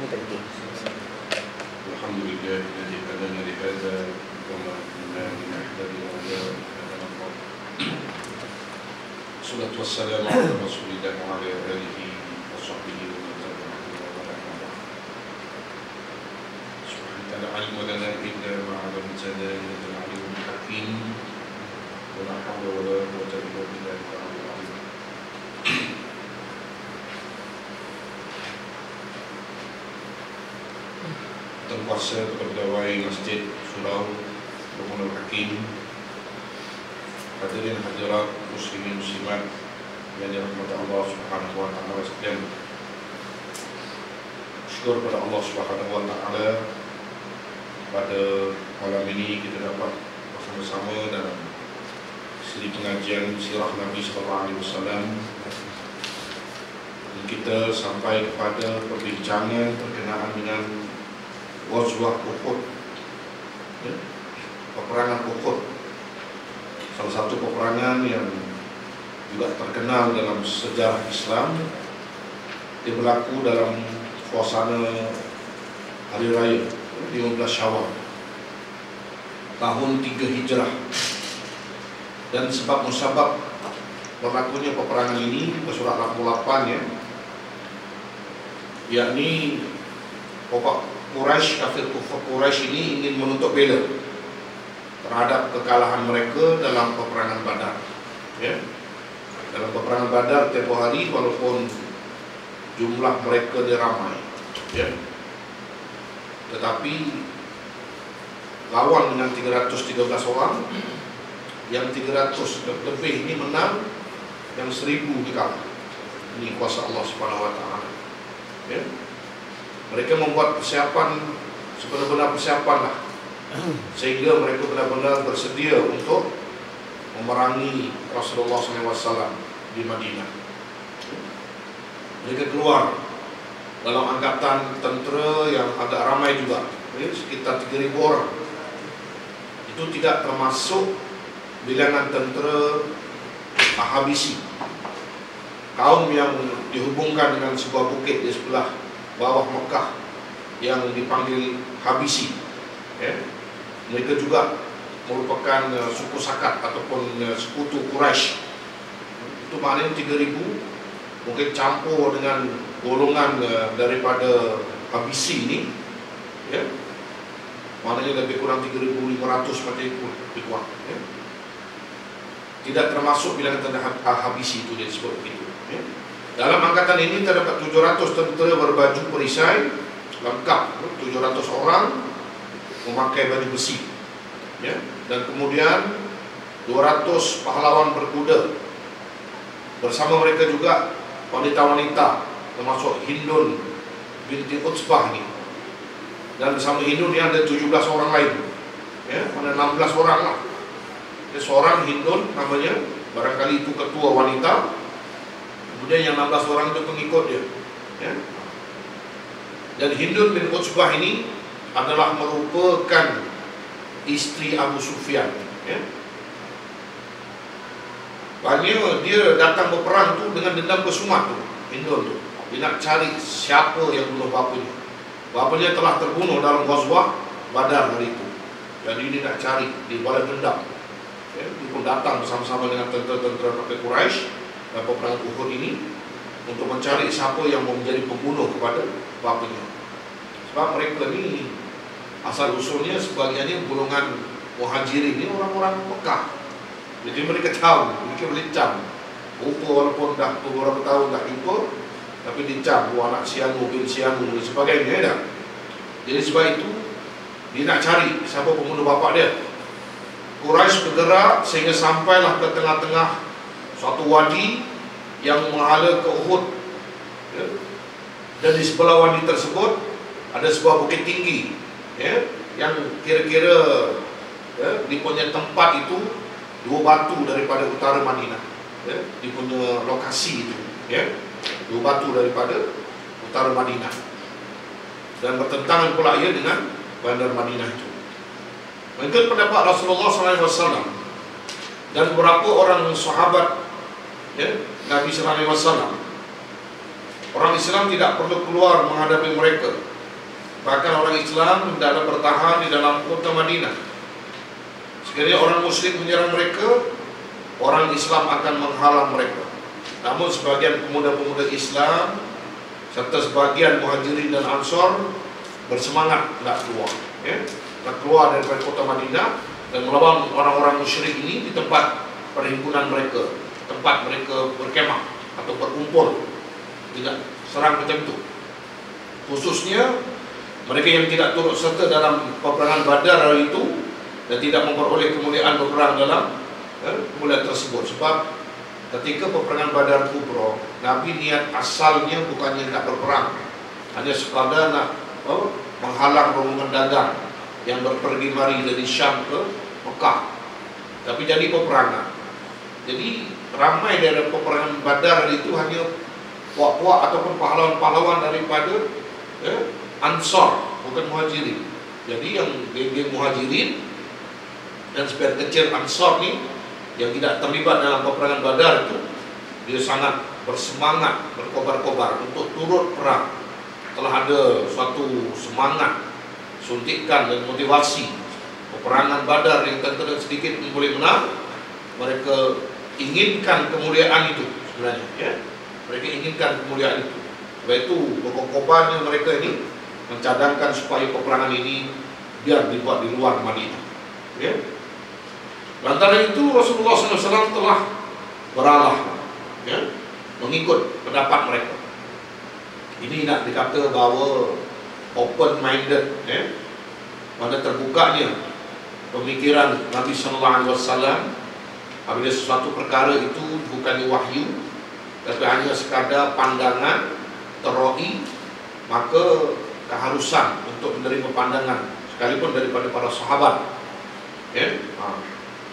Ini penting. Alhamdulillah الذي هدانا لهذا وما كنا لنهتدي لولا أن هدانا الله. الصلاة والسلام على رسول الله وعلى آله وصحبه ومن تبعه ومن والاه. سبحانك لا علم لنا إلا ما علمتنا إنك العليم الحكيم ولا حول ولا قوة إلا بالله العلي العظيم. Kuasa Pegawai Masjid Surau Luqmanul Hakim, hadirin hadirat muslimin muslimat yang dirahmati Allah Subhanahu wa taala sekalian. Syukur pada Allah Subhanahu wa taala pada malam ini kita dapat bersama-sama dalam siri pengajian sirah Nabi sallallahu alaihi wasallam. Kita sampai kepada perbincangan berkenaan dengan Ghazwah Uhud, ya, peperangan Uhud, salah satu peperangan yang juga terkenal dalam sejarah Islam. Dia berlaku dalam suasana hari raya 15 Syawal tahun 3 Hijrah. Dan sebab musabab berlakunya peperangan ini surat 88, ya, yakni Quraisy, kafir kufur Quraisy ini ingin menuntut bela terhadap kekalahan mereka dalam peperangan Badar. Ya, dalam peperangan Badar tempoh hari, walaupun jumlah mereka ramai, ya, tetapi lawan dengan 313 orang, yang 300 lebih ini menang, yang 1000 dikalah. Ini kuasa Allah Subhanahu wa taala. Ya. Mereka membuat persiapan, sebenar-benar persiapan lah, sehingga mereka benar-benar bersedia untuk memerangi Rasulullah SAW di Madinah. Mereka keluar dalam angkatan tentera yang agak ramai juga, sekitar 3.000 orang. Itu tidak termasuk bilangan tentera Habisi, kaum yang dihubungkan dengan sebuah bukit di sebelah bawah Mekah yang dipanggil Habisi, ya. Mereka juga merupakan suku Sakat ataupun sekutu Quraisy. Itu maknanya 3.000 mungkin campur dengan golongan daripada Habisi ini, ya, maknanya lebih kurang 3.500 macam itu lebih kurang, ya. Tidak termasuk bilangan tentara Habisi itu dia disebut begitu, ya. Dalam angkatan ini terdapat 700 tentera berbaju perisai lengkap, 700 orang memakai baju besi, ya. Dan kemudian 200 pahlawan berkuda. Bersama mereka juga wanita-wanita, termasuk Hindun binti Utsbah ini. Dan bersama Hindun ini ada 17 orang lain, ya, ada 16 orang lah. Seorang Hindun namanya, barangkali itu ketua wanita. Kemudian yang 16 orang itu pengikut dia, ya. Dan Hindun bin Utsbah ini adalah merupakan isteri Abu Sufyan, ya. Maknanya dia datang berperang tu dengan dendam kesumat tu, Hindun tu. Dia nak cari siapa yang bunuh bapanya. Bapanya telah terbunuh dalam Ghazwah Badar hari itu. Jadi dia nak cari, dia balas dendam, ya. Dia pun datang bersama-sama dengan tentera-tentera kafir Quraisy dan peperangan Uhud ini untuk mencari siapa yang mau menjadi pembunuh kepada bapanya. Sebab mereka ni asal usulnya sebagiannya golongan Muhajirin, ini orang-orang Mekah. Jadi mereka tahu, mereka melincam. Rupa walaupun dah beberapa tahun tak jumpa, tapi dicam anak sianu bin sianu dan sebagainya, ya. Jadi sebab itu dia nak cari siapa pembunuh bapa dia. Quraisy bergerak sehingga sampailah ke tengah-tengah suatu wadi yang menghala ke Uhud, ya. Dan di sebelah wadi tersebut ada sebuah bukit tinggi, ya, yang kira-kira, ya, di punya tempat itu 2 batu daripada utara Madinah, ya, di punya lokasi itu, ya, 2 batu daripada utara Madinah, dan bertentangan pula ia dengan bandar Madinah itu. Mengikut pendapat Rasulullah SAW dan beberapa orang sahabat, ya, Nabi SAW, Orang Islam tidak perlu keluar menghadapi mereka. Bahkan orang Islam tidak bertahan di dalam kota Madinah. Sekiranya orang Muslim menyerang mereka, orang Islam akan menghalang mereka. Namun sebagian pemuda-pemuda Islam serta sebagian Muhajirin dan Ansor bersemangat nak keluar, nak keluar dari kota Madinah dan melawan orang-orang musyrik ini di tempat perhimpunan mereka, tempat mereka berkemah atau berkumpul. Tidak serang macam itu. Khususnya mereka yang tidak turut serta dalam peperangan Badar hari itu dan tidak memperoleh kemuliaan berperang dalam kemuliaan tersebut. Sebab ketika peperangan Badar Kubra, Nabi niat asalnya bukannya nak berperang, hanya sekadar nak menghalang rombongan dagang yang berpergi mari dari Syam ke Mekah. Tapi jadi peperangan. Jadi ramai dari peperangan Badar itu hanya puak-puak ataupun pahlawan-pahlawan daripada Ansor, bukan Muhajirin. Jadi yang geng-geng Muhajirin dan sebagian kecil Ansor ni yang tidak terlibat dalam peperangan Badar itu, dia sangat bersemangat, berkobar-kobar untuk turut perang. Telah ada suatu semangat, suntikan dan motivasi. Peperangan Badar yang tentera sedikit boleh menang, mereka inginkan kemuliaan itu sebenarnya, mereka inginkan kemuliaan itu. Sebab itu berkobar-kobarnya mereka ini mencadangkan supaya peperangan ini biar dibuat di luar Madinah. Lantaran itu Rasulullah SAW telah beralah, mengikut pendapat mereka. Ini nak dikata bahawa open-minded, pada terbukanya pemikiran Nabi SAW apabila sesuatu perkara itu bukan wahyu, tapi hanya sekadar pandangan teroi, maka keharusan untuk menerima pandangan sekalipun daripada para sahabat.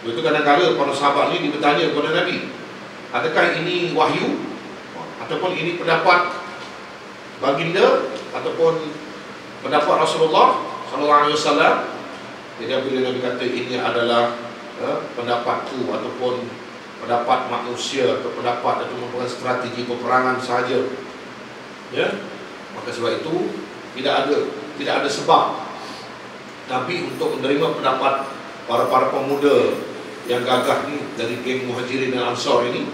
Itu kadang-kadang para sahabat ini bertanya kepada Nabi, adakah ini wahyu ataupun ini pendapat baginda ataupun pendapat Rasulullah SAW? Jadi bila Nabi kata ini adalah pendapatku ataupun pendapat manusia atau pendapat atau merupakan strategi peperangan sahaja, maka sebab itu tidak ada sebab Nabi untuk menerima pendapat para pemuda yang gagah ni dari geng Muhajirin dan Ansor ini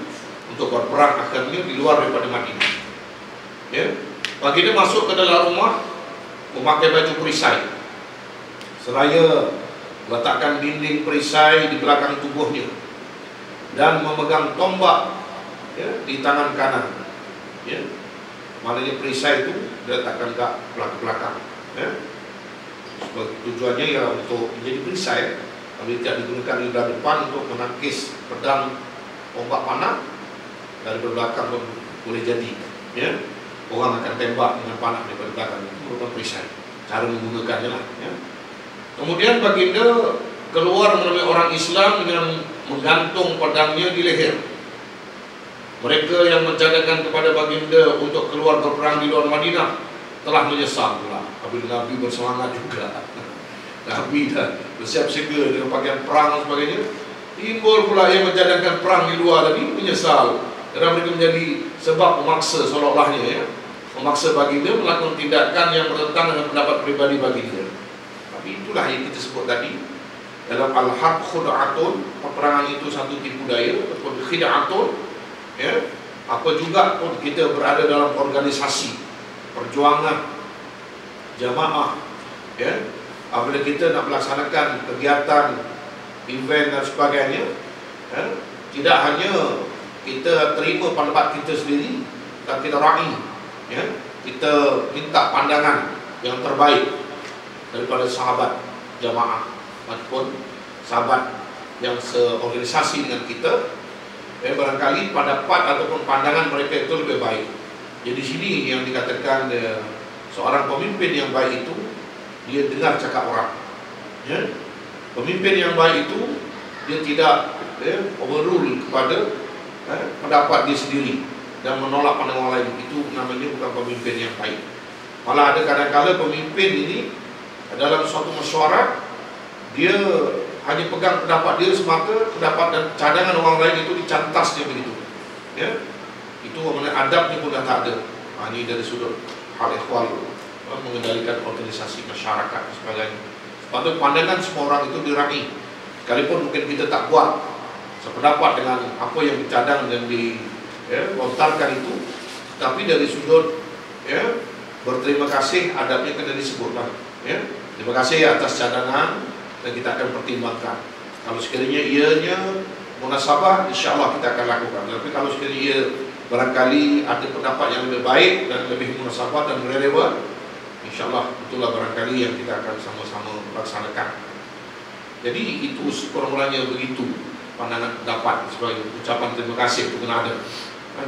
untuk berperang akhirnya di luar daripada Madinah. Baginda masuk ke dalam rumah memakai baju perisai, seraya letakkan dinding perisai di belakang tubuhnya dan memegang tombak di tangan kanan. Maknanya perisai itu diletakkan ke belakang. Tujuannya ya untuk menjadi perisai, tapi tidak digunakan di depan untuk menangkis pedang ombak panah. Dari belakang pun boleh jadi, orang akan tembak dengan panah dari belakang. Itu merupakan perisai, cara menggunakannya lah. Kemudian baginda keluar menemui orang Islam dengan menggantung pedangnya di leher. Mereka yang mencadangkan kepada baginda untuk keluar berperang di luar Madinah telah menyesal pula apabila Nabi bersemangat juga. Nabi dah bersiap siaga dengan pakaian perang dan sebagainya. Timbul pula yang mencadangkan perang di luar tadi menyesal, kerana mereka menjadi sebab memaksa seolah-olahnya, memaksa baginda melakukan tindakan yang bertentangan dengan pendapat pribadi baginda. Tapi itulah yang kita sebut tadi dalam al-harb khud'atun, peperangan itu satu tipu daya ataupun khid'atun. Apa juga pun kita berada dalam organisasi perjuangan jamaah, apabila kita nak melaksanakan kegiatan, event dan sebagainya, tidak hanya kita terima pendapat kita sendiri, tapi kita raih, kita minta pandangan yang terbaik daripada sahabat jamaah ataupun sahabat yang seorganisasi dengan kita. Barangkali pendapat ataupun pandangan mereka itu lebih baik. Jadi sini yang dikatakan seorang pemimpin yang baik itu dia dengar cakap orang. Pemimpin yang baik itu dia tidak overrule kepada pendapat dia sendiri dan menolak pandangan orang lain. Itu namanya bukan pemimpin yang baik. Malah ada kadang-kadang pemimpin ini dalam suatu mesyuarat dia hanya pegang pendapat dia semata, pendapat dan cadangan orang lain itu dicantas dia begitu. Itu maknanya adabnya pun dah tak ada. Ini dari sudut hal ikhwal, mengendalikan organisasi masyarakat dan sebagainya. Sepatutnya pandangan semua orang itu diraih, sekalipun mungkin kita tak buat sependapat dengan apa yang dicadang dan dilontarkan itu, tapi dari sudut berterima kasih, adabnya kena disebutlah. Terima kasih atas cadangan dan kita akan pertimbangkan. Kalau sekiranya ianya munasabah, insya-Allah kita akan lakukan. Tapi kalau sekiranya ia barangkali ada pendapat yang lebih baik dan lebih munasabah dan relevan, insya-Allah itulah barangkali yang kita akan sama-sama laksanakan. Jadi itu sekurang-kurangnya begitu pandangan pendapat sebagai ucapan terima kasih itu kena ada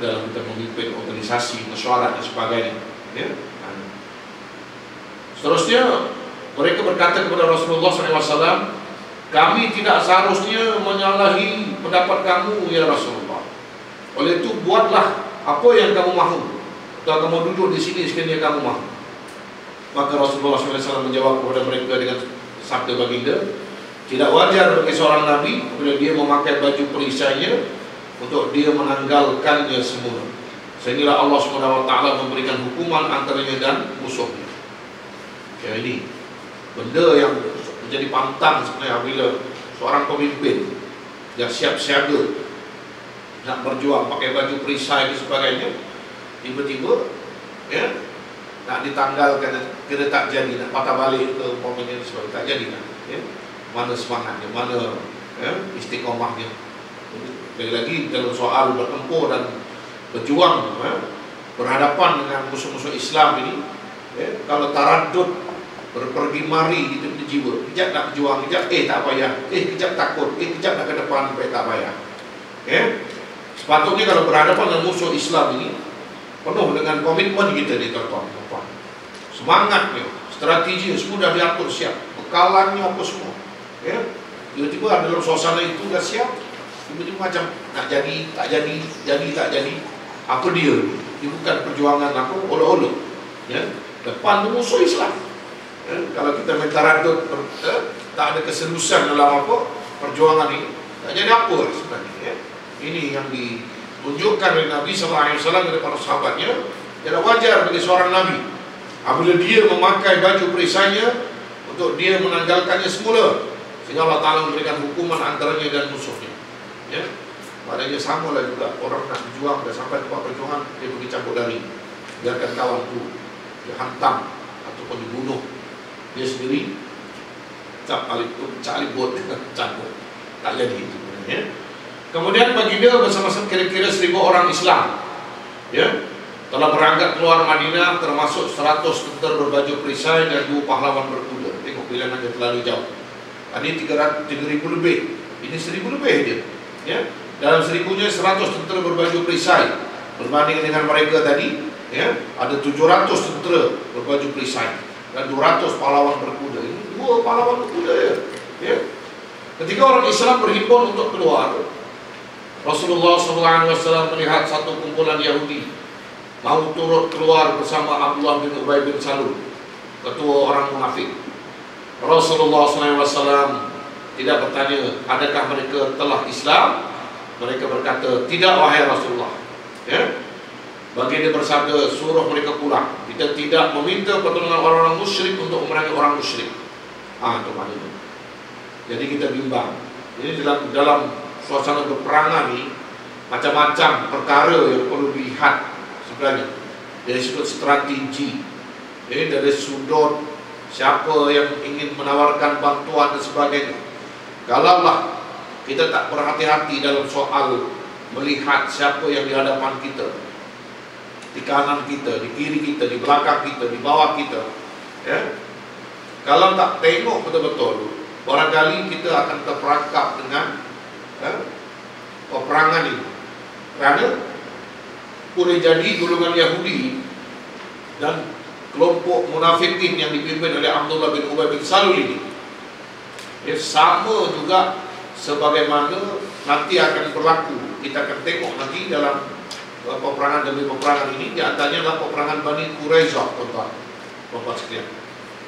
dalam kita memimpin organisasi, mesyuarat dan sebagainya. Seterusnya mereka berkata kepada Rasulullah SAW, kami tidak seharusnya menyalahi pendapat kamu ya Rasulullah. Oleh itu buatlah apa yang kamu mahu. Kalau kamu duduk di sini sekiranya kamu mahu. Maka Rasulullah SAW menjawab kepada mereka dengan sabda baginda, tidak wajar bagi seorang Nabi apabila dia memakai baju perisainya untuk dia menanggalkannya semula, sehingga Allah SWT memberikan hukuman antaranya dan musuhnya. Ya, ini benda yang menjadi pantang sebenarnya bila seorang pemimpin yang siap siaga nak berjuang pakai baju perisai dan sebagainya, tiba-tiba nak ditanggalkan, kira tak jadi, nak patah balik ke umpamanya sebagainya, tak jadi kan. Mana semangatnya, mana istiqomahnya. Lagi-lagi dalam soal bertempur dan berjuang berhadapan dengan musuh-musuh Islam ini, kalau taradud berpergi mari gitu jiwa, kejap nak berjuang, kejap tak payah, kejap takut, kejap nak ke depan, tak payah. Sepatutnya kalau berhadapan dengan musuh Islam ini penuh dengan komitmen kita di tuan-tuan. Semangatnya, strategi semua dah diatur siap, bekalannya apa semua. Tiba-tiba dalam suasana itu dah siap, tiba-tiba macam nak jadi, tak jadi, tak jadi. Apa dia? Dia bukan perjuangan apa, olok-olok. Depan tu musuh Islam. Kalau kita mentaradut, tak ada keseriusan dalam apa perjuangan ini, tak jadi apa sebenarnya. Ini yang ditunjukkan oleh Nabi SAW kepada para sahabatnya. Tidak wajar bagi seorang Nabi apabila dia memakai baju perisainya untuk dia menanggalkannya semula, sehingga Allah Ta'ala memberikan hukuman antaranya dan musuhnya. Padahal sama lah juga orang nak berjuang, dah sampai tempat perjuangan, dia pergi cabut lari, biarkan kawan tu dia hantam ataupun dibunuh, dia sendiri cak alibut cabut, tak jadi itu. Kemudian baginda bersama-sama kira-kira 1000 orang Islam telah berangkat keluar Madinah, termasuk 100 tentera berbaju perisai dan 2 pahlawan berkuda. Tengok pilihan ada terlalu jauh. Ini 3.000 lebih, ini 1.000 lebih dia. Dalam 1.000-nya 100 tentera berbaju perisai, berbanding dengan mereka tadi ada 700 tentera berbaju perisai dan 200 pahlawan berkuda. Ini 2 pahlawan berkuda Ketika orang Islam berhimpun untuk keluar, Rasulullah SAW melihat satu kumpulan Yahudi mau turut keluar bersama Abdullah bin Ubay bin Salul, ketua orang munafik. Rasulullah SAW tidak bertanya, adakah mereka telah Islam? Mereka berkata, tidak wahai Rasulullah. Baginda bersabda, suruh mereka pulang. Kita tidak meminta pertolongan orang-orang musyrik untuk memerangi orang musyrik. Itu maknanya. Jadi kita bimbang. Jadi dalam suasana peperangan ini macam-macam perkara yang perlu dilihat sebenarnya. Dari sudut strategi, dari sudut siapa yang ingin menawarkan bantuan dan sebagainya. Kalaulah kita tak berhati-hati dalam soal melihat siapa yang di hadapan kita, di kanan kita, di kiri kita, di belakang kita, di bawah kita, kalau tak tengok betul-betul, barangkali kita akan terperangkap dengan peperangan ini. Kerana boleh jadi golongan Yahudi dan kelompok munafikin yang dipimpin oleh Abdullah bin Ubay bin Salul ini sama juga sebagaimana nanti akan berlaku. Kita akan tengok nanti dalam peperangan demi peperangan ini. Di antaranya adalah peperangan Bani Quraizah, tuan-tuan sekalian.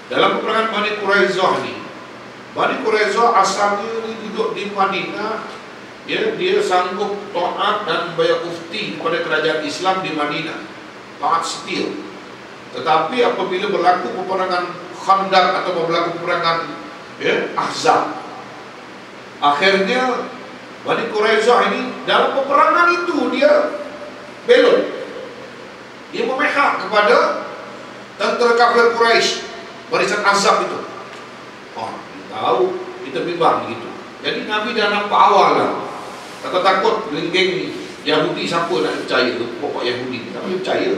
Dalam peperangan Bani Quraizah ini, Bani Quraizah asalnya duduk di Madinah, dia sanggup taat dan bayar ufti kepada kerajaan Islam di Madinah. sangat setia. Tetapi apabila berlaku peperangan Khandaq atau berlaku peperangan Ahzab, akhirnya Bani Quraisyah ini dalam peperangan itu dia belot, dia memihak kepada tentera kafir Quraisy, barisan Ahzab itu. Dia tahu kita bimbang begitu. Jadi Nabi dah nampak awal lah, kata takut geng Yahudi siapa nak percaya pokok Yahudi, tapi percaya.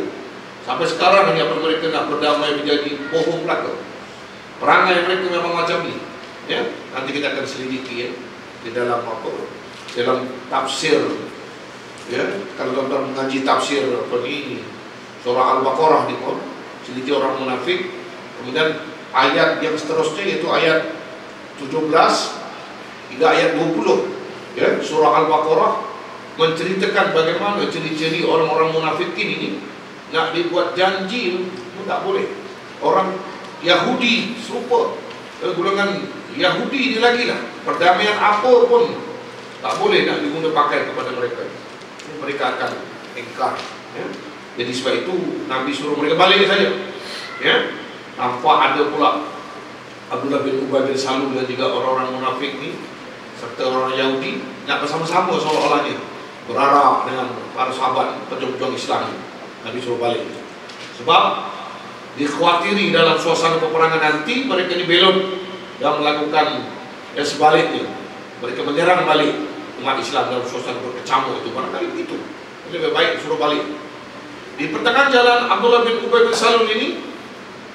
Sampai sekarang ni apa mereka nak berdamai menjadi bohong belaka. Perangai mereka memang macam ni. Ya, nanti kita akan selidiki di dalam dalam tafsir. Ya, kalau tuan-tuan mengaji tafsir surah Al-Baqarah ni pun selidiki orang munafik. Kemudian ayat yang seterusnya yaitu ayat 17 hingga ayat 20. Ya, surah Al-Baqarah menceritakan bagaimana ciri-ciri orang-orang munafikin ini. Nak dibuat janji pun tak boleh. Orang Yahudi serupa golongan Yahudi ni lagi lah, perdamaian apa pun tak boleh nak diguna pakai kepada mereka. Mereka akan engkar. Ya. Jadi sebab itu Nabi suruh mereka balik saja. Ya. Nampak ada pula Abdullah bin Ubay bin Salul dan juga orang-orang munafik ni serta orang Yahudi nak bersama-sama seolah-olahnya berarak dengan para sahabat pejuang-pejuang Islam ni. Nabi suruh balik. Sebab dikhawatiri dalam suasana peperangan nanti mereka ni belot dan melakukan sebaliknya. Mereka menyerang balik umat Islam dalam suasana berkecamuk itu. Barangkali begitu. Lebih baik suruh balik. Di pertengahan jalan Abdullah bin Ubay bin Salul ini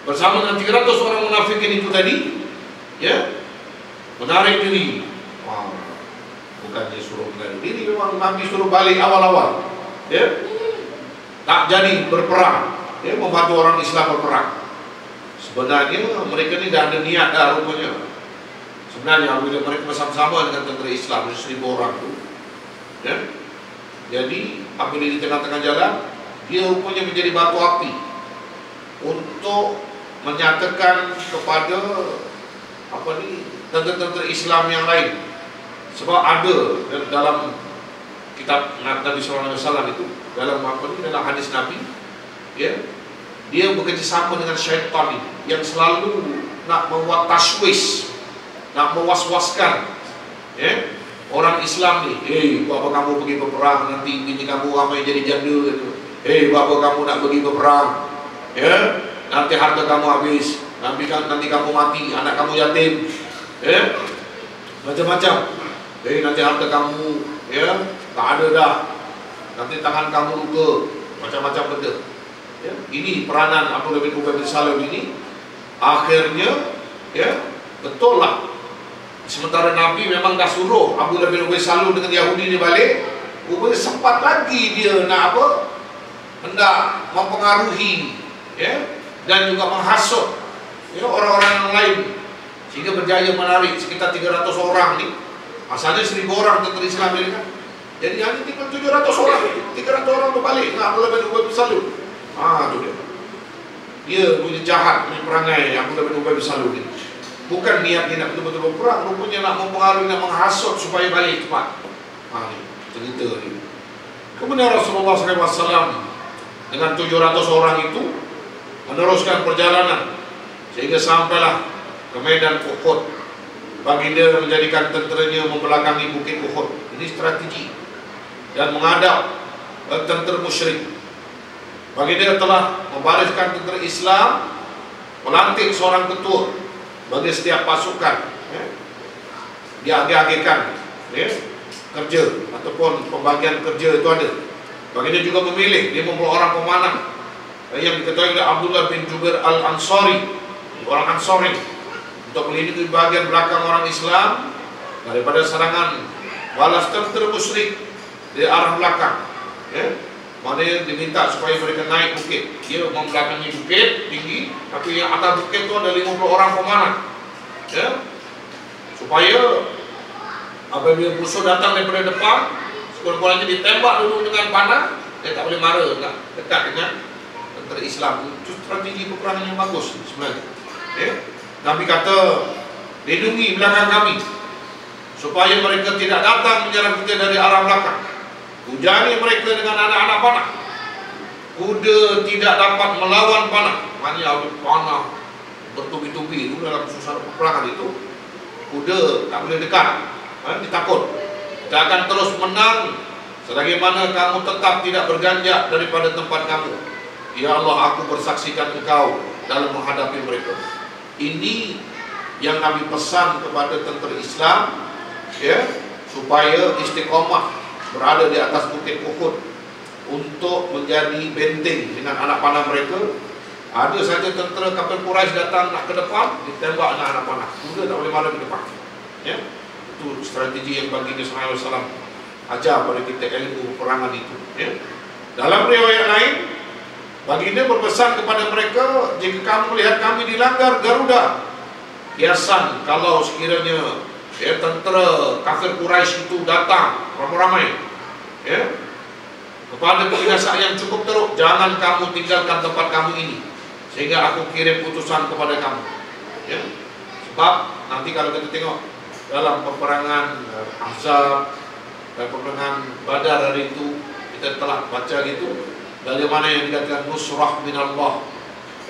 bersama dengan 300 orang munafikin itu tadi, ya, menarik diri. Bukan dia suruh menarik diri, memang Nabi suruh balik awal-awal. Ya. Tak jadi berperang, ya, membantu orang Islam berperang. Sebenarnya mereka ni dah ada niat dah rupanya. Sebenarnya bila mereka bersama-sama dengan tentera Islam 1,000 orang tu, ya, jadi apabila di tengah-tengah jalan dia rupanya menjadi batu api untuk menyatakan kepada tentera-tentera Islam yang lain. Sebab ada dalam kitab Nabi SAW itu, dalam dalam hadis Nabi, ya, dia bekerjasama dengan syaitan ini yang selalu nak membuat taswis, nak mewas-waskan, ya, orang Islam ni. Buat apa kamu pergi berperang, nanti bini kamu ramai jadi janda gitu. Buat apa kamu nak pergi berperang, ya, nanti harta kamu habis, nanti kamu mati, anak kamu yatim, ya, macam-macam. Nanti harta kamu, ya, tak ada dah, nanti tangan kamu luka, macam-macam benda. Ya, ini peranan Abdullah bin Ubay bin Salul ini. Akhirnya, ya, betul lah. Sementara Nabi memang dah suruh Abdullah bin Ubay Salul dengan Yahudi ni balik, rupanya sempat lagi dia nak hendak mempengaruhi, ya, dan juga menghasut, ya, orang-orang yang lain, sehingga berjaya menarik sekitar 300 orang ni. Asalnya 1,000 orang tentera Islam ni kan. Jadi hanya tinggal 700 orang, 300 orang berbalik dengan Abdullah bin Ubay bin Salul. Tu dia. Dia punya jahat, punya perangai Abdullah bin Ubay bin Salul ni. Bukan niat dia nak betul-betul berperang, rupanya nak mempengaruhi, nak menghasut supaya balik cepat. Ni cerita ni. Kemudian Rasulullah SAW dengan 700 orang itu meneruskan perjalanan sehingga sampailah ke medan Uhud. Baginda menjadikan tenteranya membelakangi bukit Uhud. Ini strategi dan menghadap tentera musyrik. Baginda telah membariskan tentera Islam, melantik seorang ketua bagi setiap pasukan, ya. Diagih-agihkan, ya, kerja ataupun pembagian kerja itu ada. Baginda juga memilih 50 orang pemanah yang diketahui oleh Abdullah bin Jubair Al-Ansari, orang Ansari, untuk melindungi bagian belakang orang Islam daripada serangan balas tentera musyrik dari arah belakang, ya. Mana yang diminta supaya mereka naik bukit. Dia membelakangi bukit tinggi, tapi yang atas bukit itu ada 50 orang pemanah, ya, supaya apabila musuh datang daripada depan, sekurang-kurangnya ditembak dulu dengan panah, dia tak boleh mara nak dekat dengan tentera Islam. Itu strategi peperangan yang bagus sebenarnya, ya. Nabi kata, lindungi belakang kami supaya mereka tidak datang menyerang kita dari arah belakang. Hujani mereka dengan anak-anak panah. kuda tidak dapat melawan panah. Maknanya ada panah bertubi-tubi itu dalam suasana peperangan itu, kuda tak boleh dekat, ditakut. Kita akan terus menang sebagaimana kamu tetap tidak berganjak daripada tempat kamu. Ya Allah, aku bersaksikan Engkau dalam menghadapi mereka. Ini yang Nabi pesan kepada tentera Islam, ya, supaya istiqomah berada di atas bukit Uhud untuk menjadi benteng dengan anak panah mereka. Ada saja tentera kafir Quraisy datang nak ke depan, ditembak dengan anak panah. Kuda tak boleh mara ke depan. Ya, itu strategi yang baginda sallallahu alaihi wasallam ajar pada kita ilmu peperangan itu. Ya. Dalam riwayat lain, baginda berpesan kepada mereka, jika kamu melihat kami dilanggar Garuda, hiasan kalau sekiranya ya, tentera kafir Quraisy itu datang ramai-ramai, ya, kepada kebinasaan yang cukup teruk, jangan kamu tinggalkan tempat kamu ini sehingga aku kirim putusan kepada kamu. Ya. Sebab nanti kalau kita tengok dalam peperangan Ahzab dan peperangan Badar hari itu, kita telah baca gitu bagaimana yang dikatakan nusrah minallah,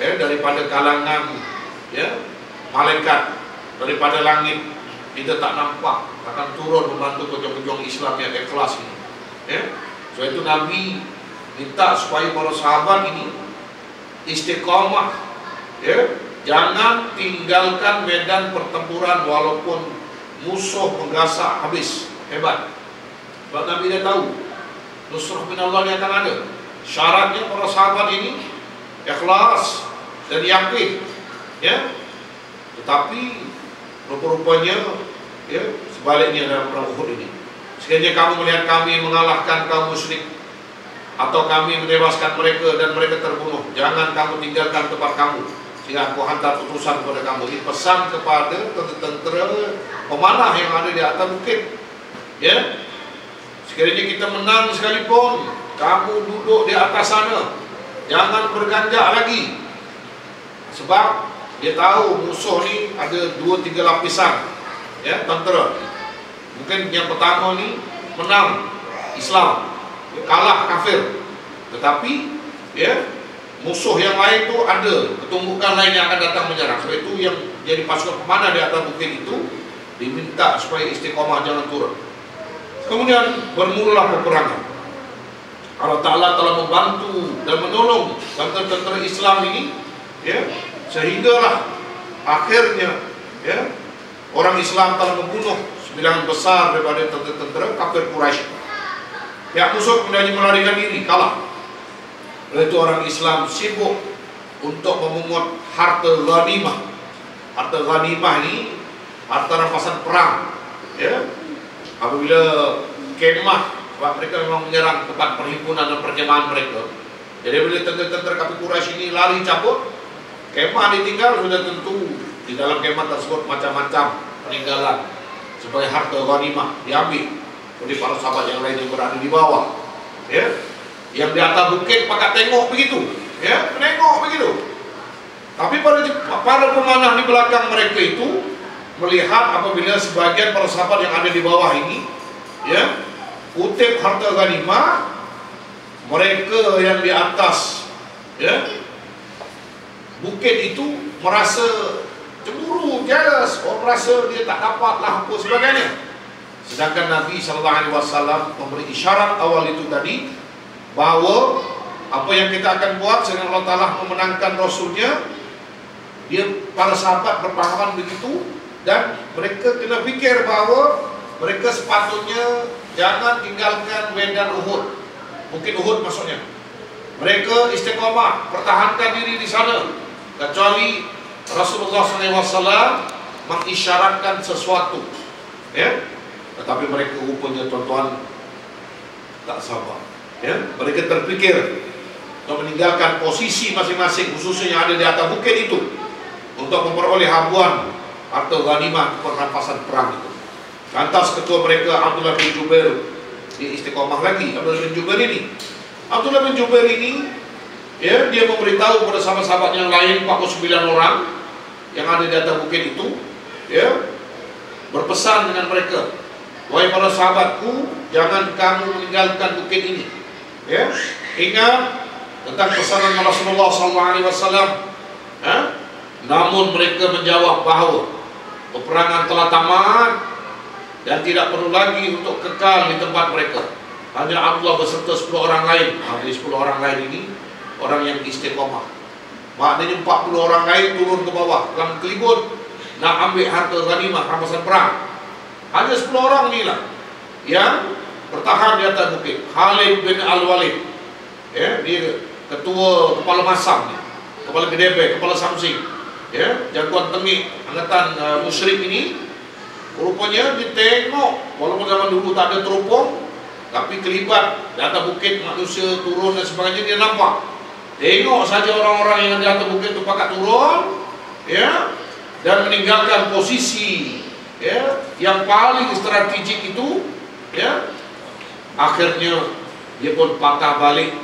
daripada kalangan, ya, malaikat, daripada langit. Kita tak nampak akan turun membantu pejuang-pejuang Islam yang ikhlas ini. Ya. Sebab itu Nabi minta supaya para sahabat ini istiqamah, ya, jangan tinggalkan medan pertempuran walaupun musuh menggasak habis hebat. Sebab Nabi dia tahu nusrah minallah yang akan ada. Syaratnya para sahabat ini ikhlas dan yakin, ya. Tetapi rupa-rupanya, ya, sebaliknya dalam perang Uhud ini. Sekiranya kamu melihat kami mengalahkan kaum musyrik atau kami menewaskan mereka dan mereka terbunuh, jangan kamu tinggalkan tempat kamu sehingga aku hantar utusan kepada kamu. Ini pesan kepada tentera pemanah yang ada di atas bukit. Ya, sekiranya kita menang sekalipun, kamu duduk di atas sana, jangan berganjak lagi. Sebab dia tahu musuh ni ada 2-3 lapisan, ya, tentera. Mungkin yang pertama ni menang Islam, kalah kafir, tetapi, ya, musuh yang lain tu ada ketumbukan lain yang akan datang menyerang. Sebab itu yang jadi pasukan pemanah di atas bukit itu diminta supaya istiqomah, jangan turun. Kemudian bermulalah peperangan. Allah Ta'ala telah membantu dan menolong tentera Islam ini, ya, sehinggalah akhirnya, ya, orang Islam telah membunuh sebilangan besar daripada tentera kafir Quraisy. Pihak musuh kemudian melarikan diri, kalah. Oleh itu orang Islam sibuk untuk memungut harta ghanimah. Harta ghanimah ini harta rampasan perang, ya. Apabila kemah, sebab mereka memang menyerang tempat perhimpunan dan perkemahan mereka. Jadi bila tentera kafir Quraisy ini lari cabut, kemah ditinggal, sudah tentu di dalam kemah tersebut macam-macam peninggalan sebagai harta ghanimah diambil oleh para sahabat yang lain yang berada di bawah, ya, yang di atas bukit pakat tengok begitu, ya, menengok begitu. Tapi para pemanah di belakang mereka itu melihat apabila sebagian para sahabat yang ada di bawah ini, ya, kutip harta ghanimah, mereka yang di atas, ya, bukit itu merasa cemburu, jealous, merasa dia tak dapat lah apa sebagainya. Sedangkan Nabi SAW memberi isyarat awal itu tadi bahawa apa yang kita akan buat sehingga Allah Ta'ala memenangkan Rasulnya, dia para sahabat berpahaman begitu, dan mereka kena fikir bahawa mereka sepatutnya jangan tinggalkan medan Uhud, Bukit Uhud maksudnya. Mereka istiqamah, pertahankan diri di sana, kecuali Rasulullah SAW mengisyaratkan sesuatu, ya. Tetapi mereka rupanya, tuan-tuan, tak sabar, ya. Mereka terfikir untuk meninggalkan posisi masing-masing, khususnya yang ada di atas bukit itu, untuk memperoleh habuan atau ghanimah perampasan perang itu. Lantas ketua mereka Abdullah bin Jubair dia istiqamah lagi. Abdullah bin Jubair ini, ya, dia memberitahu kepada sahabat-sahabat yang lain 49 orang yang ada di atas bukit itu, ya, berpesan dengan mereka, wahai para sahabatku, jangan kamu meninggalkan bukit ini, ya. Ingat tentang pesanan Rasulullah SAW. Namun mereka menjawab bahawa peperangan telah tamat dan tidak perlu lagi untuk kekal di tempat mereka. Hanya Abdullah beserta 10 orang lain. Jadi 10 orang lain ini orang yang istiqomah. Maknanya 40 orang lain turun ke bawah dalam kelibut nak ambil harta ghanimah rampasan perang. Hanya 10 orang inilah yang bertahan di atas bukit. Khalid bin Al-Walid, dia ketua kepala masam, kepala Gedebek, kepala Samsing, jagoan tengik angkatan musyrik ini. Rupanya ditengok, walaupun zaman dulu tak ada teropong, tapi kelibat di atas bukit, manusia turun dan sebagainya, dia nampak. Tengok saja orang-orang yang di atas bukit itu pakat turun, dan meninggalkan posisi yang paling strategik itu, akhirnya dia pun patah balik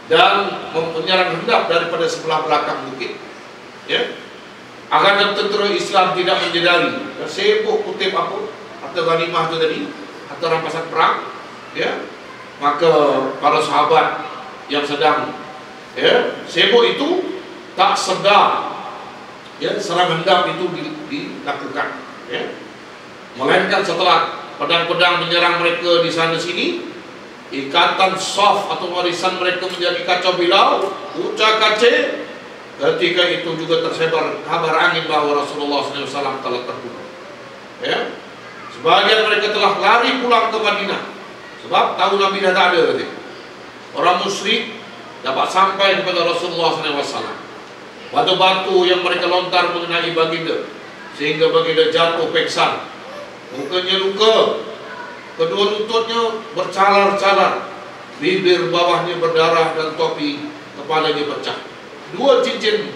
dan menyerang hendak daripada sebelah belakang bukit. Agar tentera Islam tidak menyedari, sibuk kutip apa harta ghanimah itu tadi, harta rampasan perang, maka para sahabat yang sedang sibuk itu tak sedar serang hendak itu dilakukan, melainkan setelah pedang-pedang menyerang mereka di sana sini, ikatan saf atau warisan mereka menjadi kacau bilau, ucak-kacir. Ketika itu juga tersebar kabar angin bahawa Rasulullah SAW telah terbunuh. Sebagian mereka telah lari pulang ke Madinah, sebab tahu Nabi dah tak ada. Orang musyrik dapat sampai kepada Rasulullah SAW. Batu-batu yang mereka lontar mengenai baginda, sehingga baginda jatuh pingsan. Mukanya luka, kedua lututnya bercalar-calar, bibir bawahnya berdarah dan topi kepalanya pecah. 2 cincin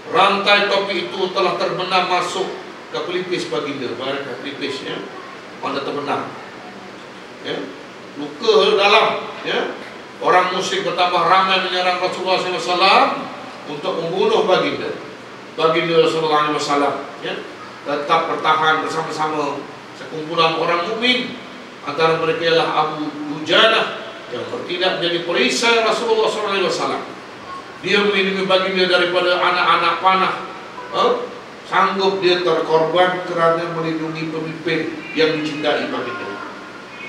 rantai topi itu telah terbenam masuk ke pelipis baginda, ke pelipisnya, mana terbenam. Luka dalam. Orang musyrik bertambah ramai menyerang Rasulullah SAW untuk membunuh baginda. Baginda Rasulullah SAW tetap bertahan bersama-sama sekumpulan orang mukmin. Antara mereka ialah Abu Dujanah yang bertindak menjadi perisai Rasulullah SAW. Dia melindungi baginda daripada anak-anak panah. Sanggup dia terkorban kerana melindungi pemimpin yang dicintai baginda.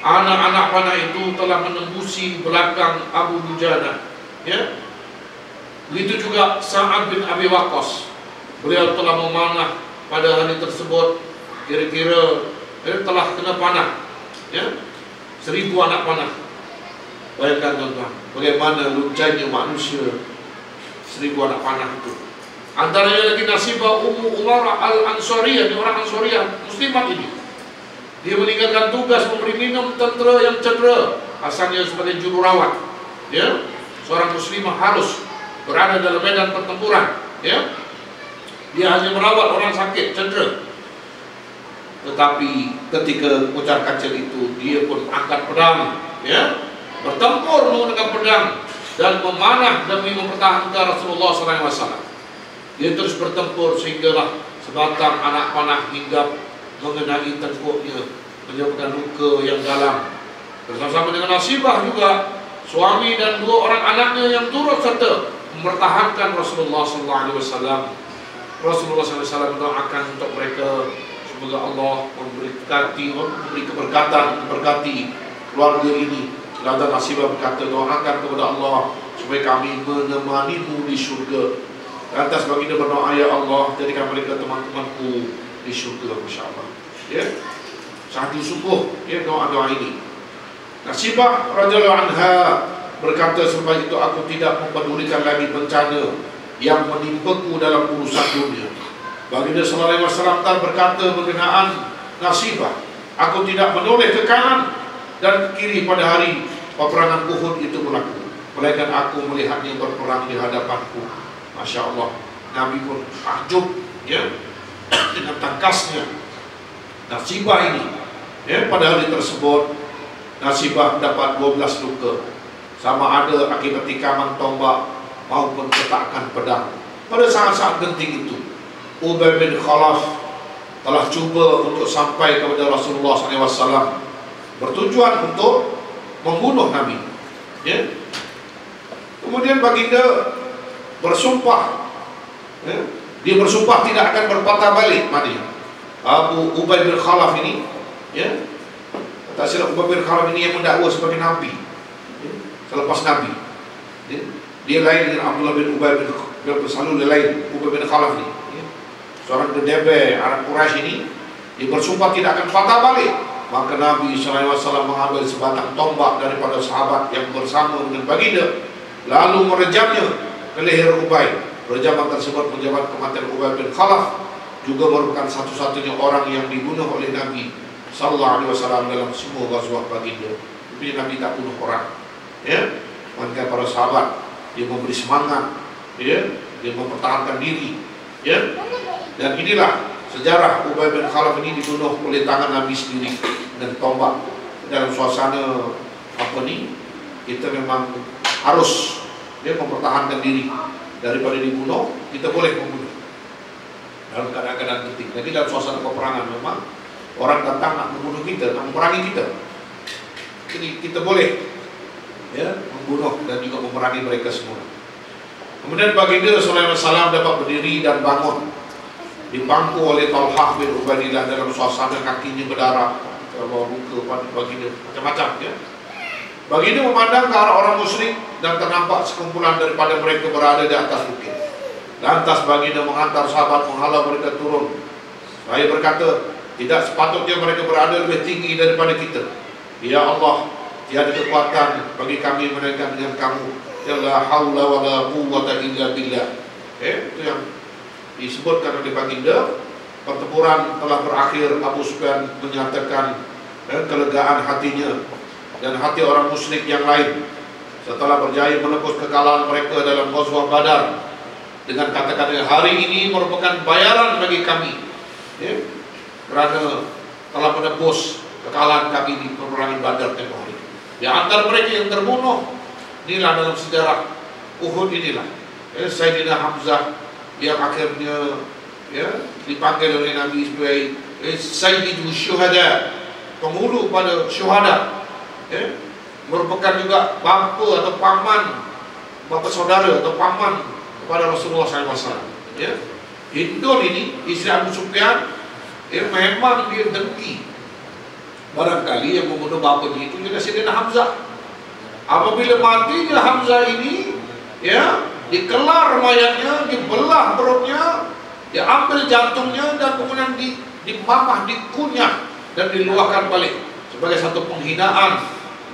Anak-anak panah itu telah menembusi belakang Abu Dujanah. Begitu juga Sa'ad bin Abi Waqqas. Beliau telah memanah pada hari tersebut, kira-kira telah kena panah, 1000 anak panah. Bayangkan tuan-tuan, bagaimana luncanya manusia, 1000 anak panah itu. Antaranya lagi Nasibah Ummu Umarah Al-Ansariyah, orang Ansariyah muslimat ini. Dia meninggalkan tugas memberi minum tentera yang cedera, asalnya sebagai jururawat. Seorang muslimah harus berada dalam medan pertempuran. Dia hanya merawat orang sakit, cedera. Tetapi ketika kocar kacir itu, dia pun angkat pedang, bertempur menggunakan pedang dan memanah demi mempertahankan Rasulullah SAW. Dia terus bertempur sehinggalah sebatang anak panah hinggap mengenai tengkuknya, menyebabkan luka yang dalam. Bersama-sama dengan Nasibah juga, suami dan 2 orang anaknya yang turut serta mempertahankan Rasulullah SAW. Rasulullah SAW mendoakan untuk mereka, semoga Allah memberi keberkatan, memberkati keluarga ini. Dan Nasibah berkata, doakan kepada Allah supaya kami menemanimu di syurga. Lantas baginda berdoa, ya Allah, jadikan mereka teman-temanku di syurga, insyaAllah. Satu subuh, doa-doa ini. Nasibah radhiyallahu anha berkata, selepas itu aku tidak mempedulikan lagi bencana yang menimpaku dalam urusan dunia. Baginda sallallahu alaihi wasallam berkata berkenaan Nasibah, aku tidak menoleh ke kanan dan ke kiri pada hari peperangan Uhud itu berlaku, melainkan aku melihatnya berperang di hadapanku. Masya Allah, Nabi pun takjub dengan tangkasnya Nasibah ini. Pada hari tersebut Nasibah mendapat 12 luka, sama ada akibat tikaman tombak maupun ketakan pedang. Pada saat-saat genting itu, Ubay bin Khalaf telah cuba untuk sampai kepada Rasulullah SAW, bertujuan untuk membunuh Nabi. Kemudian baginda bersumpah, ya, dia bersumpah tidak akan berpatah balik. Mati Abu Ubay bin Khalaf ini, ya, tak silap Ubay bin Khalaf ini yang mendakwa sebagai nabi, ya, selepas nabi, ya. Dia lain dengan Abdullah bin Ubay bin Salul, dia lain. Ubay bin Khalaf ini, ya, seorang gedebe Arab Quraisy ini, dia bersumpah tidak akan patah balik. Maka Nabi SAW mengambil sebatang tombak daripada sahabat yang bersama dengan baginda, lalu merejamnya ke leher Ubay. Rejaman tersebut menjawab kematian Ubay bin Khalaf, juga merupakan satu-satunya orang yang dibunuh oleh Nabi SAW dalam semua ghazwah baginda. Tapi Nabi tak bunuh orang, ya. Maka para sahabat, dia memberi semangat, ya, dia mempertahankan diri, ya. Dan inilah sejarah Ubay bin Khalaf ini dibunuh oleh tangan Nabi sendiri dengan tombak. Dalam suasana apa ni, kita memang harus, dia mempertahankan diri. Daripada dibunuh, kita boleh membunuh dalam keadaan penting. Jadi dalam suasana peperangan memang orang datang nak membunuh kita, nak memerangi kita, jadi kita boleh, ya, membunuh dan juga memerangi mereka semua. Kemudian baginda SAW dapat berdiri dan bangun, dipangku oleh Talhah bin Ubaidillah dalam suasana kakinya berdarah, bawa luka pada baginda, macam-macam, ya. Baginda memandang ke arah orang musyrik dan ternampak sekumpulan daripada mereka berada di atas bukit. Lantas baginda menghantar sahabat menghalau mereka turun. Saya berkata, tidak sepatutnya mereka berada lebih tinggi daripada kita. Ya Allah, tiada kekuatan bagi kami melainkan dengan kamu. Ya la haula wa la quwwata illa billah. Itu yang disebutkan oleh baginda. Pertempuran telah berakhir. Abu Sufyan menyatakan kelegaan hatinya dan hati orang musyrik yang lain setelah berjaya menebus kekalahan mereka dalam ghazwah Badar dengan kata-kata, hari ini merupakan bayaran bagi kami, ya, kerana telah menebus kekalahan kami di peperangan Badar tempoh hari. Di antara mereka yang terbunuh inilah dalam sejarah Uhud inilah, ya, Sayyidina Hamzah yang akhirnya, ya, dipanggil oleh Nabi sebagai Sayyidu Syuhada, penghulu pada syuhada, ya, merupakan juga bapa atau paman, bapa saudara atau paman kepada Rasulullah SAW. Ya, Hindun ini isteri Abu Sufyan, ya, memang dia dengki. Barangkali yang membunuh bapanya itu juga Sayyidina Hamzah. Apabila matinya Hamzah ini, ya, dikelar mayatnya, dibelah perutnya, diambil jantungnya, dan kemudian dimamah, dikunyah dan diluahkan balik sebagai satu penghinaan,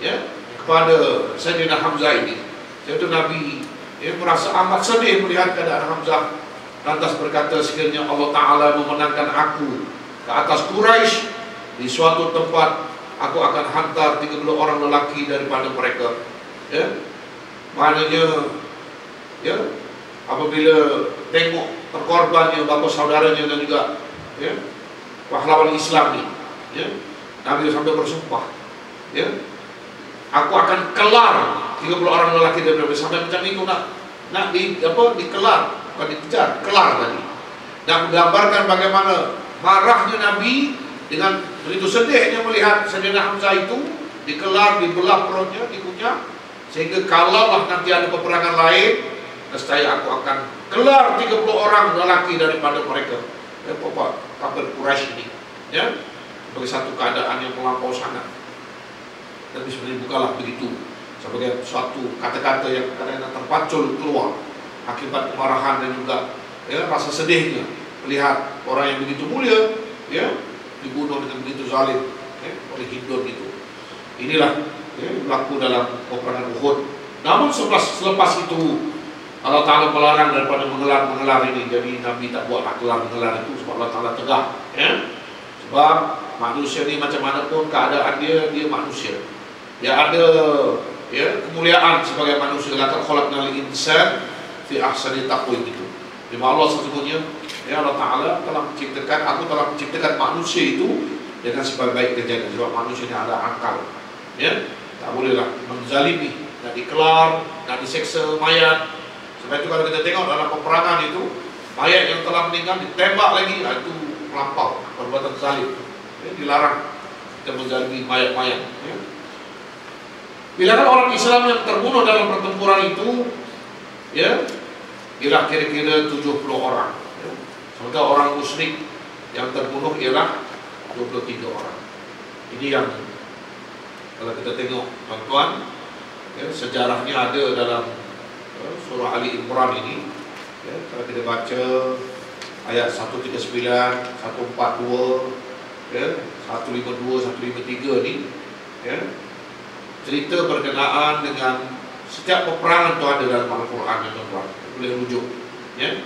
ya, kepada Sayyidina Hamzah ini. Yaitu Nabi, ya, merasa amat sedih melihat keadaan Hamzah. Lantas berkata, sekiranya Allah Ta'ala memenangkan aku ke atas Quraisy, di suatu tempat aku akan hantar 30 orang lelaki daripada mereka, ya. Maknanya, ya, apabila tengok terkorbannya bapa saudaranya dan juga, ya, pahlawan Islam ini, ya, Nabi sampai bersumpah, ya, aku akan kelar 30 orang lelaki daripada mereka. Sampai macam itu nak dikelar, bukan dikejar, kelar tadi. Dan menggambarkan bagaimana marahnya Nabi dengan begitu sedihnya melihat Sayyidina Hamzah itu dikelar, dibelah perutnya, dikunyah, sehingga kalaulah nanti ada peperangan lain, nescaya aku akan kelar 30 orang lelaki daripada mereka. Ya, kafir Quraisy ini, ya, sebagai satu keadaan yang melampau sangat. Tapi sebenarnya bukanlah begitu, sebagai suatu kata-kata yang kadang-kadang terpacul keluar akibat kemarahan dan juga, ya, rasa sedihnya melihat orang yang begitu mulia, ya, dibunuh dengan begitu zalim, ya, oleh Hindun itu. Inilah, ya, berlaku dalam peperangan Uhud. Namun selepas itu Allah Ta'ala melarang daripada menggelar ini. Jadi Nabi tak buat gelar itu sebab Allah Ta'ala tegak, ya. Sebab manusia ni macam mana pun keadaan dia manusia. Dia ada, ya, kemuliaan sebagai manusia. Laqad khalaqnal insana fi ahsani taqwim itu. Di mana Allah sesungguhnya, ya, Allah Ta'ala telah menciptakan, aku telah menciptakan manusia itu dengan sebaik-baik kerjanya. Sebab manusia ini ada akal, ya, tak bolehlah menzalimi, nak dikelar, nak diseksa mayat. Sebab itu kalau kita tengok dalam peperangan itu, mayat yang telah meninggal ditembak lagi, itu melampau, perbuatan zalim, ya, dilarang kita menzalimi mayat-mayat, ya. Bila kan orang Islam yang terbunuh dalam pertempuran itu ya, ialah kira-kira 70 orang, ya. Sementara orang musyrik yang terbunuh ialah 23 orang. Ini yang kalau kita tengok tuan-tuan, ya, sejarahnya ada dalam surah Ali Imran ini, ya, kalau kita baca ayat 139, 142, ya, 152, 153 ni, ya, cerita berkenaan dengan setiap peperangan tu ada dalam Al-Quran, ya, tuan-tuan. Boleh rujuk, ya,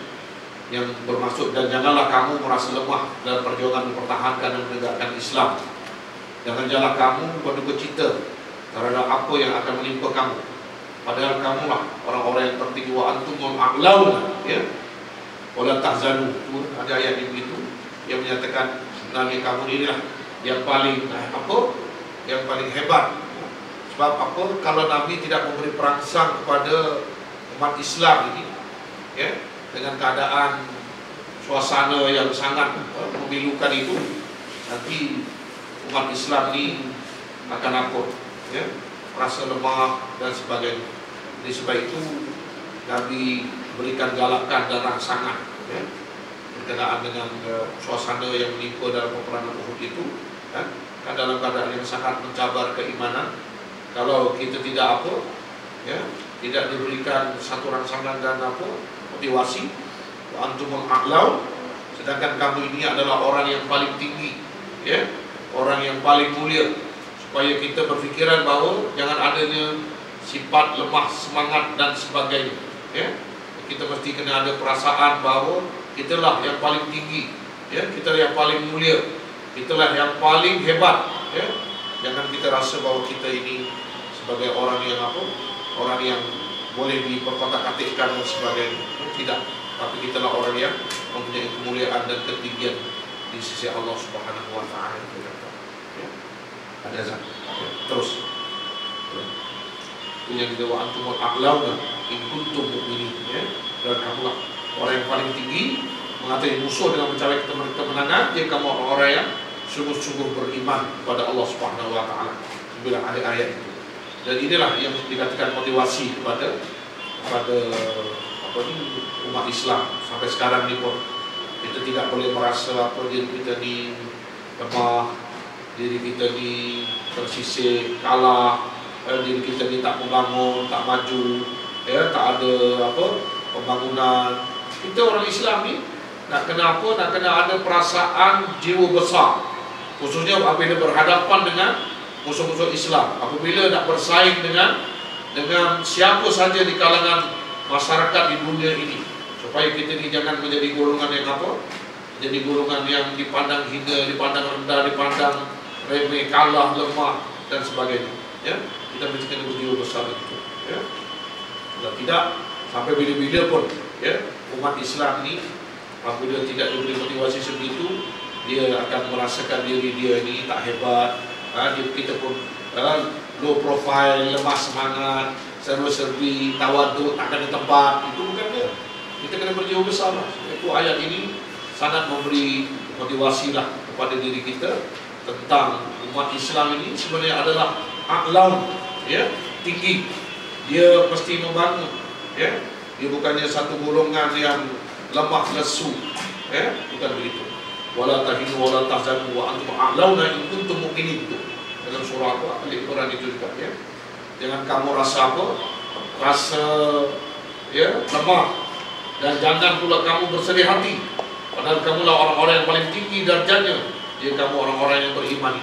yang bermaksud, dan janganlah kamu merasa lemah dalam perjuangan mempertahankan dan menegakkan Islam. Janganlah kamu berduka cita terhadap apa yang akan menimpa kamu, padahal kamulah orang-orang yang tertinggi. Wa antumul a'launa, ya, wala tahzanu. Ada ayat yang begitu yang menyatakan sebenarnya kamu inilah yang paling yang paling hebat. Sebab apa? Kalau Nabi tidak memberi perangsang kepada umat Islam ini, ya, dengan keadaan suasana yang sangat memilukan itu, nanti umat Islam ini akan ya, merasa lemah dan sebagainya. Jadi sebab itu Nabi berikan galakan dan rangsangan, ya, berkenaan dengan suasana yang menimpa dalam peperangan Uhud itu, kan dalam keadaan yang sangat mencabar keimanan. Kalau kita tidak ya, tidak diberikan satu rangsangan dan motivasi, wa antumul a'lau, sedangkan kamu ini adalah orang yang paling tinggi, ya, orang yang paling mulia, supaya kita berfikiran bahawa jangan adanya sifat lemah semangat dan sebagainya, ya. Kita mesti kena ada perasaan bahawa kitalah yang paling tinggi, ya, kita yang paling mulia, kitalah yang paling hebat, ya. Jangan kita rasa bahawa kita ini sebagai orang yang orang yang boleh diperkotak-katikkan dan sebagainya. Tidak, tapi kitalah orang yang mempunyai kemuliaan dan ketinggian di sisi Allah Subhanahu wa taala. Ya. Ada azan. Ya. Terus. Ya. Itu yang kita wa antumul a'launa in kuntum mu'minin, ya. Dan kamulah orang yang paling tinggi mengatai musuh dengan mencapai kemenangan jika kamu orang-orang yang sungguh-sungguh beriman kepada Allah Subhanahu wa taala. Sembilan ayat itu. Dan inilah yang dikatakan motivasi kepada umat Islam sampai sekarang ni pun. Kita tidak boleh merasa diri kita ni lemah, diri kita ni tersisih, kalah, diri kita ni tak membangun, tak maju, ya, tak ada pembangunan. Kita orang Islam ni nak kena nak kena ada perasaan jiwa besar, khususnya apabila berhadapan dengan musuh-musuh Islam, apabila nak bersaing dengan siapa saja di kalangan masyarakat di dunia ini, supaya kita ni jangan menjadi golongan yang menjadi golongan yang dipandang hina, dipandang rendah, dipandang remeh, kalah, lemah dan sebagainya, ya. Kita mesti kena berjiwa besar itu, ya. Kalau tidak, sampai bila-bila pun, ya, umat Islam ni apabila tidak diberi motivasi sebegitu, dia akan merasakan diri dia ni tak hebat. Kita pun low profile, lemah semangat, serba-serbi, tawaduk, tak ada tempat. Itu bukan dia. Kita kena berjiwa besar lah. Itu ayat ini sangat memberi motivasi lah kepada diri kita tentang umat Islam ini sebenarnya adalah a'laun, ya, tinggi. Dia mesti membangun, ya. Dia bukannya satu golongan yang lemah lesu, ya, bukan begitu. Wala tahinu wala tahzanu wa antum a'launa in kuntum mu'minin. Dalam surah Al-Imran itu juga, ya. Jangan kamu rasa rasa, ya, lemah, dan jangan pula kamu bersedih hati, padahal kamulah orang-orang yang paling tinggi darjatnya jika kamu orang-orang yang beriman.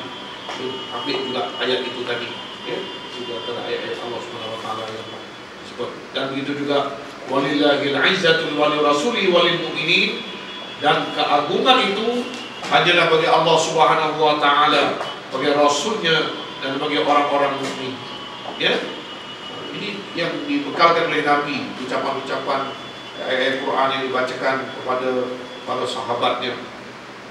Ambil juga ayat itu tadi, ya, juga antara ayat-ayat Allah Subhanahu wa taala yang disebut. Dan begitu juga walillahil 'izzatul wa lirasuli walil mu'minin, dan keagungan itu hanyalah bagi Allah Subhanahu wa taala, bagi Rasulnya dan bagi orang-orang mukmin, ya. Ini yang dibekalkan oleh Nabi, ucapan-ucapan ayat Quran yang dibacakan kepada para sahabatnya,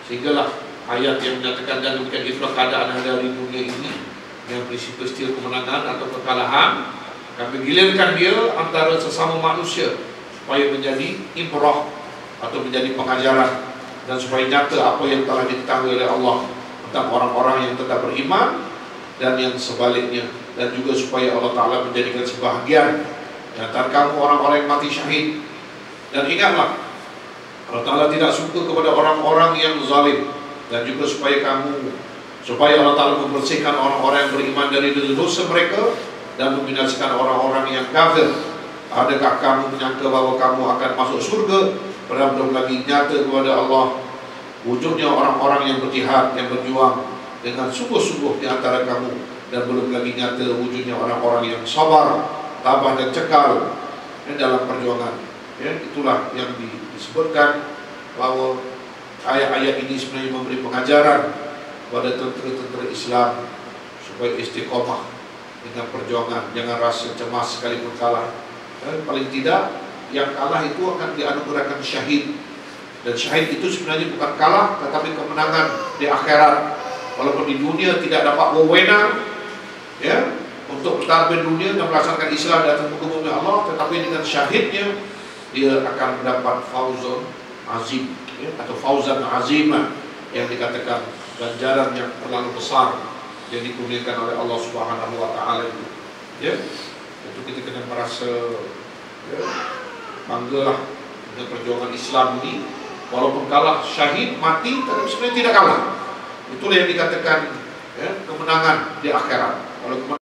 sehinggalah ayat yang menyatakan dan demikian itulah keadaan hari dunia ini, yang peristiwa kemenangan atau kekalahan kami gilirkan dia antara sesama manusia supaya menjadi ibrah atau menjadi pengajaran, dan supaya nyata apa yang telah diketahui oleh Allah tentang orang-orang yang tetap beriman dan yang sebaliknya, dan juga supaya Allah Ta'ala menjadikan sebahagian di antara kamu orang-orang yang mati syahid. Dan ingatlah, Allah Ta'ala tidak suka kepada orang-orang yang zalim. Dan juga supaya Allah Ta'ala membersihkan orang-orang yang beriman dari dosa mereka dan membinasakan orang-orang yang kafir. Adakah kamu menyangka bahwa kamu akan masuk surga padahal belum lagi nyata kepada Allah wujudnya orang-orang yang berjihad, yang berjuang dengan sungguh-sungguh di antara kamu, dan belum lagi nyata wujudnya orang-orang yang sabar, tabah dan cekal dalam perjuangan. Ya, itulah yang disebutkan bahwa ayat-ayat ini sebenarnya memberi pengajaran kepada tentera-tentera Islam supaya istiqomah dengan perjuangan, jangan rasa cemas sekalipun kalah. Paling tidak yang kalah itu akan dianugerahkan syahid, dan syahid itu sebenarnya bukan kalah tetapi kemenangan di akhirat. Walaupun di dunia tidak dapat wewenang ya untuk bertarbin dunia dan melaksanakan Islam dan muka bumi Allah, tetapi dengan syahidnya dia akan mendapat fauzun azim ya, atau fauzan azimah, yang dikatakan ganjaran yang terlalu besar yang dikurniakan oleh Allah Subhanahu wa Ta'ala itu. Ya, itu kita kena merasa ya, banggalah dengan perjuangan Islam ini, walaupun kalah syahid mati, tapi sebenarnya tidak kalah. Itulah yang dikatakan ya, kemenangan di akhirat. Kalau